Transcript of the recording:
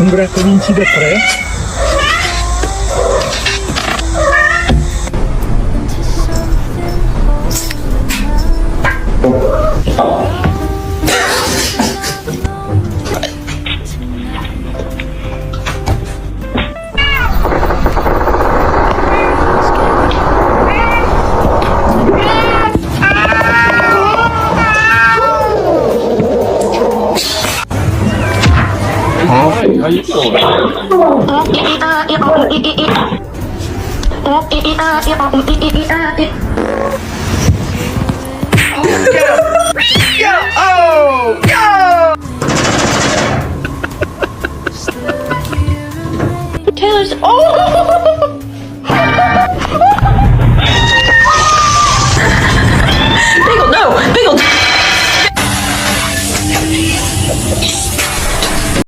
Un cominci da 3. Hi, how you doing? Taylor's. Oh!